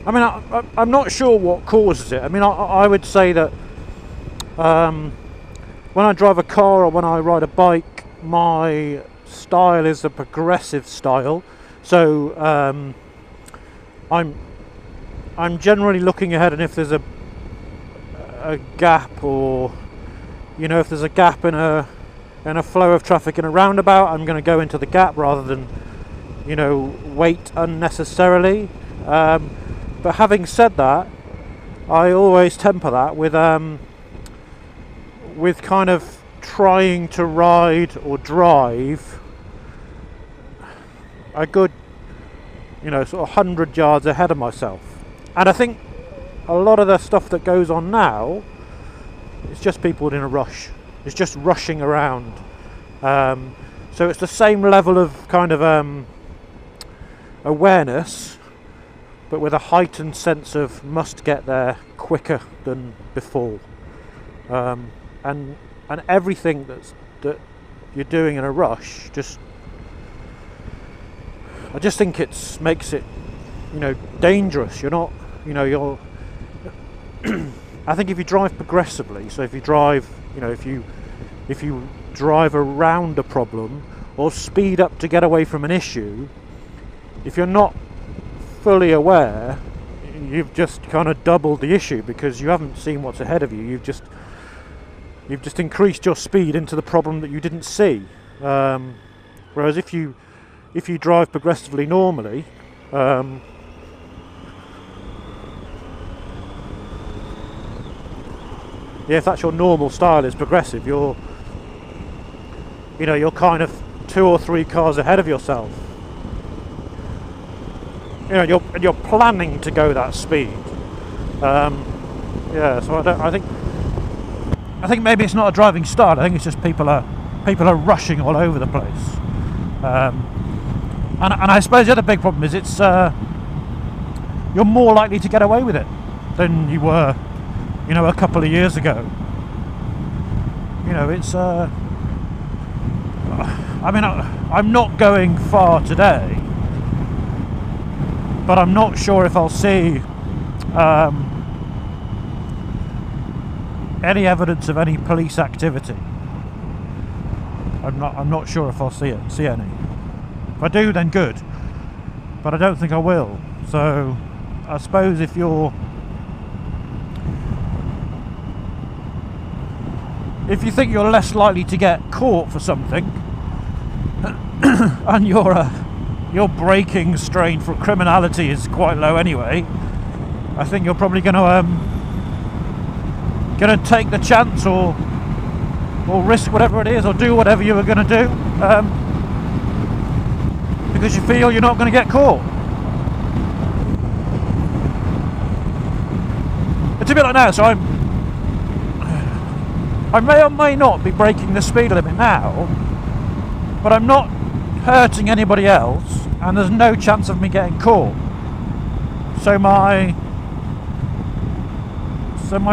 I mean, I'm not sure what causes it. I mean, I would say that when I drive a car or when I ride a bike, my style is a progressive style. So I'm generally looking ahead, and if there's a gap, or if there's a gap in a flow of traffic in a roundabout, I'm going to go into the gap rather than wait unnecessarily. But having said that, I always temper that with kind of trying to ride or drive a good sort of 100 yards ahead of myself. And I think a lot of the stuff that goes on now, it's just people in a rush. It's just rushing around. So it's the same level of kind of awareness, but with a heightened sense of must get there quicker than before. And everything that you're doing in a rush, I just think it makes it dangerous. You're not you're I think if you drive progressively, so if you drive if you drive around a problem or speed up to get away from an issue, if you're not fully aware, you've just kind of doubled the issue because you haven't seen what's ahead of you. You've just increased your speed into the problem that you didn't see. Whereas if you drive progressively normally, if that's your normal style, is progressive, you're kind of 2 or 3 cars ahead of yourself. You're planning to go that speed. So I think maybe it's not a driving style. I think it's just people are rushing all over the place. And I suppose the other big problem is it's you're more likely to get away with it than you were a couple of years ago. It's I mean, I'm not going far today, but I'm not sure if I'll see any evidence of any police activity. I'm not sure if I'll see any. If I do, then good, but I don't think I will. So I suppose if you think you're less likely to get caught for something, and your braking strain for criminality is quite low anyway, I think you're probably going to take the chance or risk whatever it is, or do whatever you were going to do, because you feel you're not going to get caught. It's a bit like now. So I may or may not be breaking the speed limit now, but I'm not hurting anybody else, and there's no chance of me getting caught. So my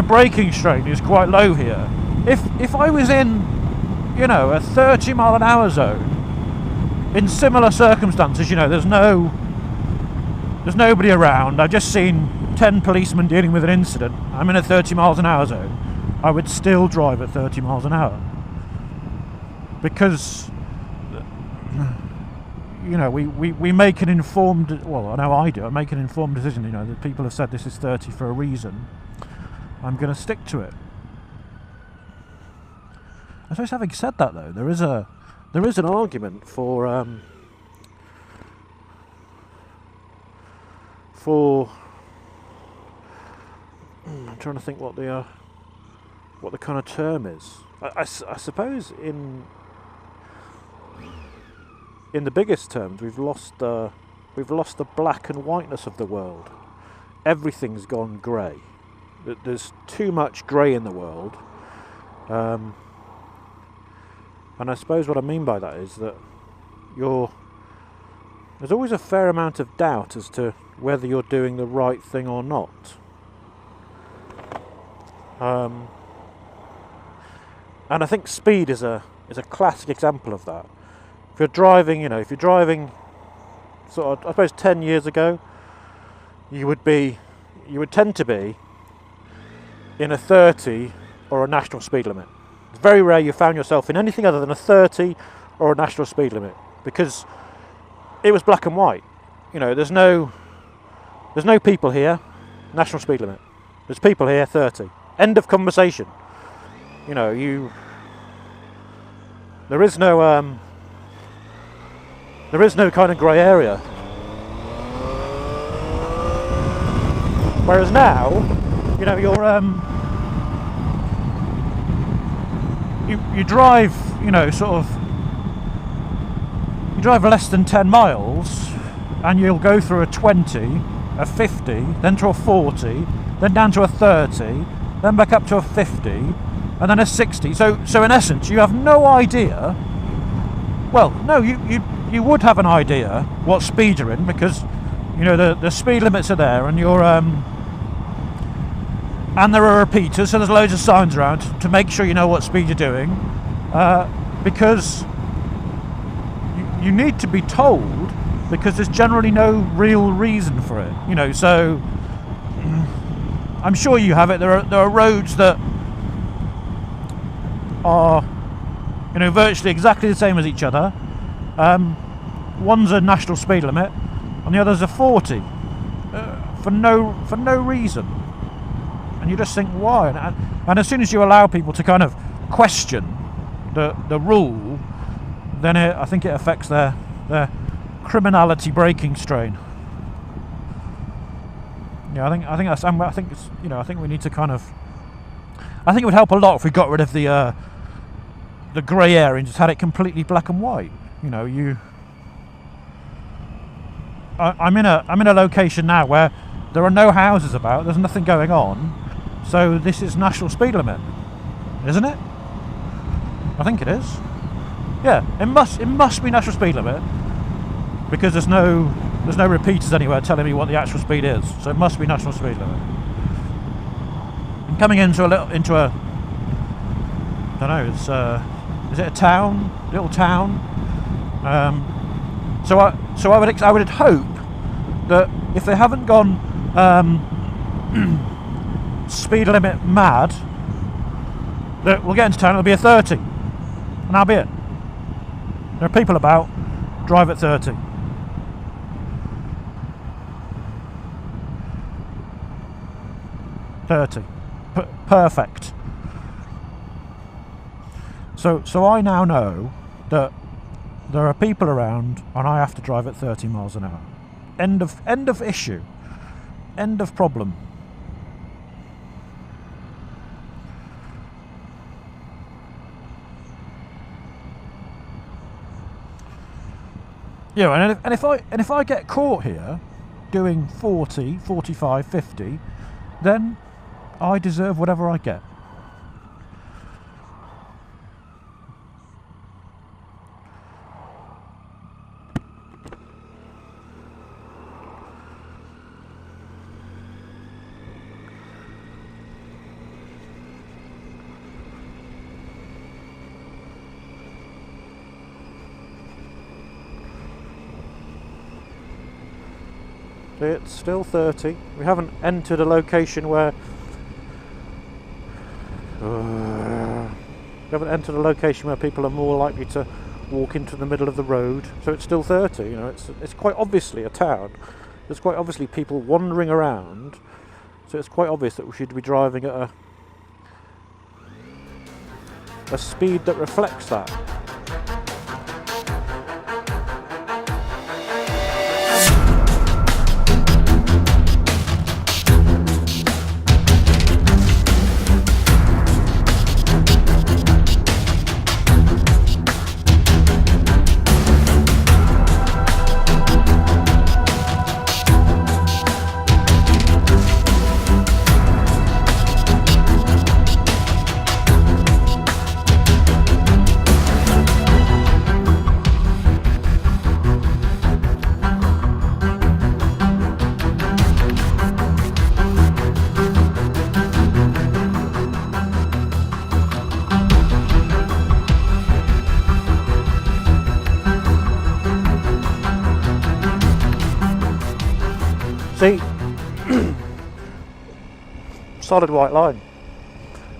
braking strain is quite low here. If I was in, a 30 mile an hour zone in similar circumstances, there's nobody around, I've just seen 10 policemen dealing with an incident, I'm in a 30 miles an hour zone, I would still drive at 30 miles an hour, because we make an informed, well, I know I do, I make an informed decision. That people have said this is 30 for a reason, I'm going to stick to it. I suppose, having said that, though, there is an argument for I'm trying to think what the kind of term is. I suppose in the biggest terms, we've lost the black and whiteness of the world. Everything's gone grey. There's too much grey in the world. And I suppose what I mean by that is that there's always a fair amount of doubt as to whether you're doing the right thing or not. And I think speed is a classic example of that. If you're driving, sort of, I suppose 10 years ago, you would tend to be in a 30 or a national speed limit. It's very rare you found yourself in anything other than a 30 or a national speed limit, because it was black and white. You know, there's no people here, national speed limit. There's people here, 30. End of conversation. You know, there is no kind of grey area. Whereas now, you know, you drive, you know, you drive less than 10 miles and you'll go through a 20, a 50, then to a 40, then down to a 30, then back up to a 50, and then a 60. So in essence, you have no idea. Well, no, you would have an idea what speed you're in, because, you know, the speed limits are there, and and there are repeaters, so there's loads of signs around to make sure you know what speed you're doing, because you need to be told, because there's generally no real reason for it, you know. So I'm sure you have it. There are roads that are, you know, virtually exactly the same as each other. One's a national speed limit and the other's a 40, for no reason. And you just think, why? And as soon as you allow people to kind of question the rule, then I think it affects their criminality breaking strain. Yeah, I think it's, you know, I think we need to kind of, I think it would help a lot if we got rid of the grey area and just had it completely black and white. You know, I'm in a location now where there are no houses about, there's nothing going on, so this is national speed limit, isn't it? I think it is. Yeah, it must be national speed limit, because there's no repeaters anywhere telling me what the actual speed is, so it must be national speed limit. I'm coming into a I don't know, it's is it a town, little town? So I would hope that if they haven't gone speed limit mad, that we'll get into town, it'll be a 30, and that'll be it. There are people about, drive at 30. Perfect. So I now know that there are people around and I have to drive at 30 miles an hour. End of issue. End of problem. You know, and if I get caught here doing 40, 45, 50, then I deserve whatever I get. It's still 30. We haven't entered a location where people are more likely to walk into the middle of the road. So it's still 30. You know, it's quite obviously a town. There's quite obviously people wandering around. So it's quite obvious that we should be driving at a speed that reflects that. See, solid white line.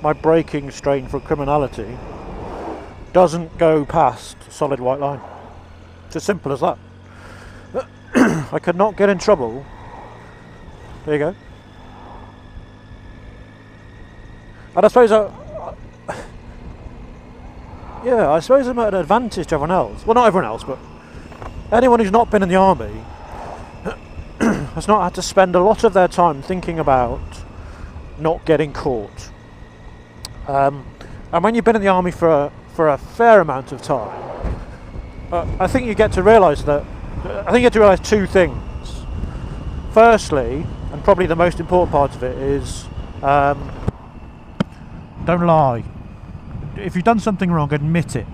My braking strain for criminality doesn't go past solid white line. It's as simple as that. I could not get in trouble. There you go. And I suppose I suppose I'm at an advantage to everyone else. Well, not everyone else, but anyone who's not been in the army has not had to spend a lot of their time thinking about not getting caught. And when you've been in the army for a fair amount of time, I think you get to realise two things. Firstly, and probably the most important part of it, is don't lie. If you've done something wrong, admit it.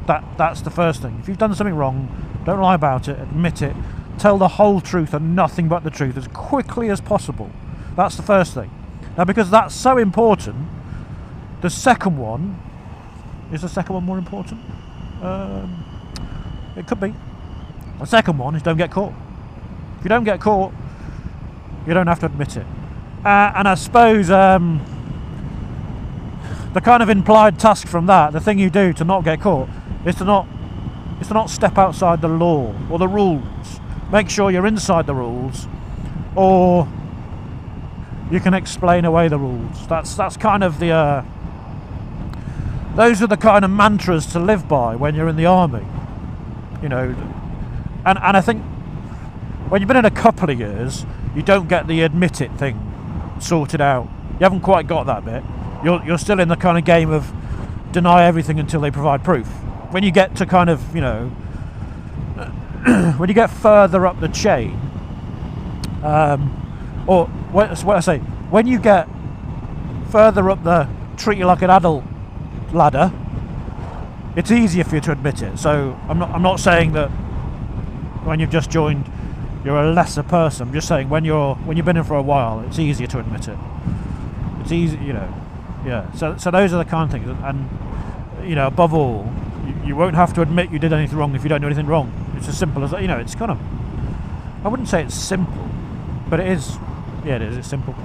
That's the first thing. If you've done something wrong, don't lie about it, admit it. Tell the whole truth and nothing but the truth as quickly as possible. That's the first thing. Now, because that's so important, the second one... Is the second one more important? It could be. The second one is don't get caught. If you don't get caught, you don't have to admit it. And I suppose the kind of implied task from that, the thing you do to not get caught, is to not step outside the law or the rules. Make sure you're inside the rules, or you can explain away the rules. That's kind of the those are the kind of mantras to live by when you're in the army, you know. And I think when you've been in a couple of years, you don't get the admit it thing sorted out. You haven't quite got that bit. You're still in the kind of game of deny everything until they provide proof. When you get to kind of, you know, when you get further up the chain, or what I say, when you get further up the treat you like an adult ladder, it's easier for you to admit it. So I'm not saying that when you've just joined you're a lesser person. I'm just saying when you've been in for a while, it's easier to admit it. It's easy, you know. Yeah. So those are the kind of things, and you know, above all, you won't have to admit you did anything wrong if you don't do anything wrong. It's as simple as that. You know, it's kind of, I wouldn't say it's simple, but it is. Yeah, it is. It's simple.